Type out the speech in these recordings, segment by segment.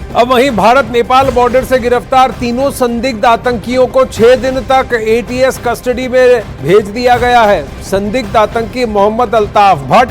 अब वहीं भारत नेपाल बॉर्डर से गिरफ्तार तीनों संदिग्ध आतंकियों को 6 दिन तक एटीएस कस्टडी में भेज दिया गया है। संदिग्ध आतंकी मोहम्मद अल्ताफ भट्ट,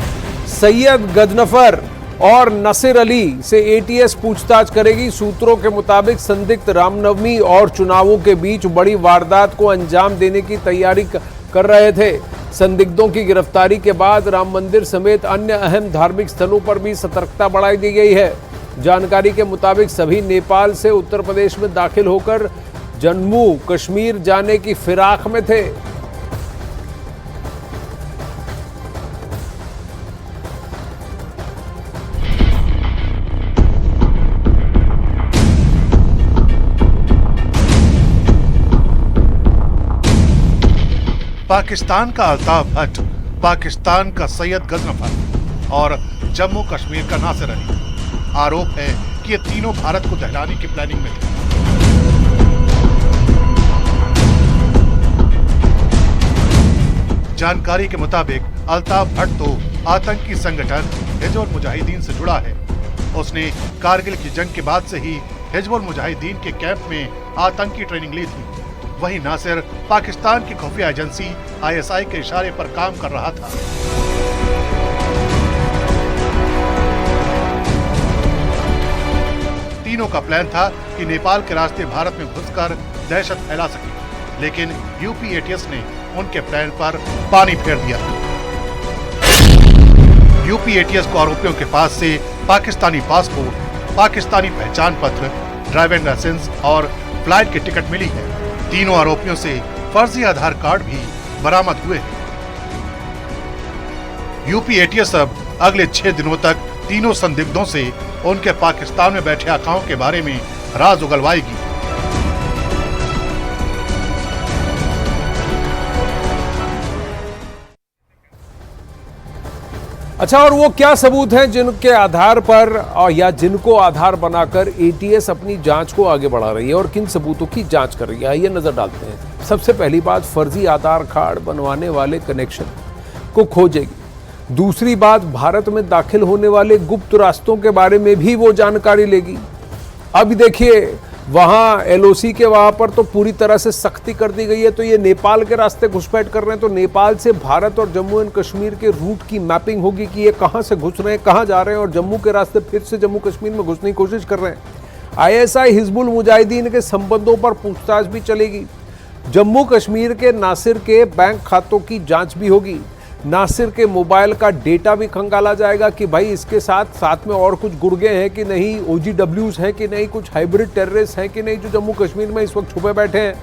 सैयद गजनफर और नसीर अली से एटीएस पूछताछ करेगी। सूत्रों के मुताबिक संदिग्ध रामनवमी और चुनावों के बीच बड़ी वारदात को अंजाम देने की तैयारी कर रहे थे। संदिग्धों की गिरफ्तारी के बाद राम मंदिर समेत अन्य अहम धार्मिक स्थलों पर भी सतर्कता बढ़ाई दी गई है। जानकारी के मुताबिक सभी नेपाल से उत्तर प्रदेश में दाखिल होकर जम्मू कश्मीर जाने की फिराक में थे। पाकिस्तान का अल्ताफ भट्ट, पाकिस्तान का सैयद गजनफर और जम्मू कश्मीर का नासिर अली। आरोप है कि ये तीनों भारत को दहलाने की प्लानिंग में थे। जानकारी के मुताबिक अल्ताफ भट्ट तो आतंकी संगठन हिजबुल मुजाहिदीन से जुड़ा है। उसने कारगिल की जंग के बाद से ही हिजबुल मुजाहिदीन के कैंप में आतंकी ट्रेनिंग ली थी। वहीं नासिर पाकिस्तान की खुफिया एजेंसी ISI के इशारे पर काम कर रहा था। तीनों का प्लान था कि नेपाल के रास्ते भारत में घुसकर दहशत फैला सके, लेकिन यूपी ATS ने उनके प्लान पर पानी फेर दिया। यूपी ATS को आरोपियों के पास से पाकिस्तानी पासपोर्ट, पाकिस्तानी पहचान पत्र, ड्राइविंग लाइसेंस और फ्लाइट की टिकट मिली है। तीनों आरोपियों से फर्जी आधार कार्ड भी बरामद हुए हैं। यूपी ATS अब अगले 6 दिनों तक तीनों संदिग्धों से उनके पाकिस्तान में बैठे आकाओं के बारे में राज उगलवाएगी। अच्छा, और वो क्या सबूत हैं जिनके आधार पर या जिनको आधार बनाकर ATS अपनी जांच को आगे बढ़ा रही है और किन सबूतों की जांच कर रही है, ये नजर डालते हैं। सबसे पहली बात, फर्जी आधार कार्ड बनवाने वाले कनेक्शन को खोजेगी। दूसरी बात, भारत में दाखिल होने वाले गुप्त रास्तों के बारे में भी वो जानकारी लेगी। अब देखिए, वहाँ LOC के वहाँ पर तो पूरी तरह से सख्ती कर दी गई है, तो ये नेपाल के रास्ते घुसपैठ कर रहे हैं, तो नेपाल से भारत और जम्मू एंड कश्मीर के रूट की मैपिंग होगी कि ये कहाँ से घुस रहे हैं, कहाँ जा रहे हैं, और जम्मू के रास्ते फिर से जम्मू कश्मीर में घुसने की कोशिश कर रहे हैं। ISI हिजबुल मुजाहिदीन के संबंधों पर पूछताछ भी चलेगी। जम्मू कश्मीर के नासिर के बैंक खातों की जाँच भी होगी। नासिर के मोबाइल का डेटा भी खंगाला जाएगा कि भाई इसके साथ में और कुछ गुर्गे हैं कि नहीं, OGWs हैं कि नहीं, कुछ हाइब्रिड टेररिस्ट हैं कि नहीं जो जम्मू कश्मीर में इस वक्त छुपे बैठे हैं।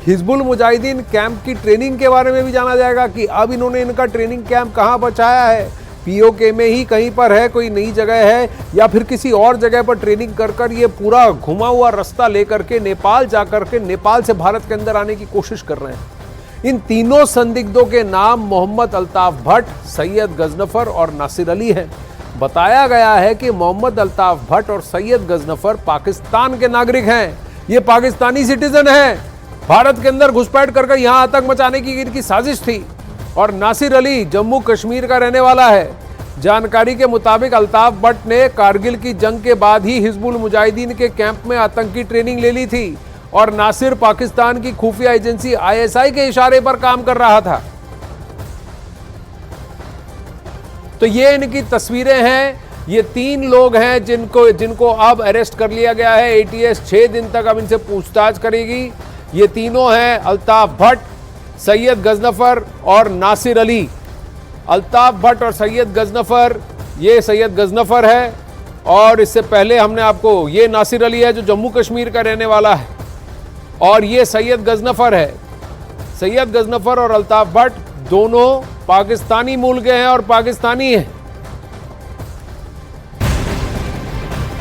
हिजबुल मुजाहिदीन कैंप की ट्रेनिंग के बारे में भी जाना जाएगा कि अब इन्होंने इनका ट्रेनिंग कैंप कहाँ बचाया है, POK में ही कहीं पर है, कोई नई जगह है, या फिर किसी और जगह पर ट्रेनिंग कर ये पूरा घुमा हुआ रास्ता लेकर के नेपाल जाकर के नेपाल से भारत के अंदर आने की कोशिश कर रहे हैं। इन तीनों संदिग्धों के नाम मोहम्मद अल्ताफ भट्ट, सैयद गजनफर और नासिर अली हैं। बताया गया है कि मोहम्मद अल्ताफ भट्ट और सैयद गजनफर पाकिस्तान के नागरिक हैं। ये पाकिस्तानी सिटीजन हैं। भारत के अंदर घुसपैठ कर यहां आतंक मचाने की इनकी साजिश थी। और नासिर अली जम्मू कश्मीर का रहने वाला है। जानकारी के मुताबिक अल्ताफ भट्ट ने कारगिल की जंग के बाद ही हिजबुल मुजाहिदीन के कैंप में आतंकी ट्रेनिंग ले ली थी और नासिर पाकिस्तान की खुफिया एजेंसी ISI के इशारे पर काम कर रहा था। तो ये इनकी तस्वीरें हैं। ये 3 लोग हैं जिनको अब अरेस्ट कर लिया गया है। ATS 6 दिन तक अब इनसे पूछताछ करेगी। ये तीनों हैं अल्ताफ भट्ट, सैयद गजनफर और नासिर अली। अल्ताफ भट्ट और सैयद गजनफर, ये सैयद गजनफर है और इससे पहले हमने आपको, ये नासिर अली है जो जम्मू कश्मीर का रहने वाला है, और ये सैयद गजनफर है। सैयद गजनफर और अल्ताफ भट्ट दोनों पाकिस्तानी मूल के हैं और पाकिस्तानी हैं।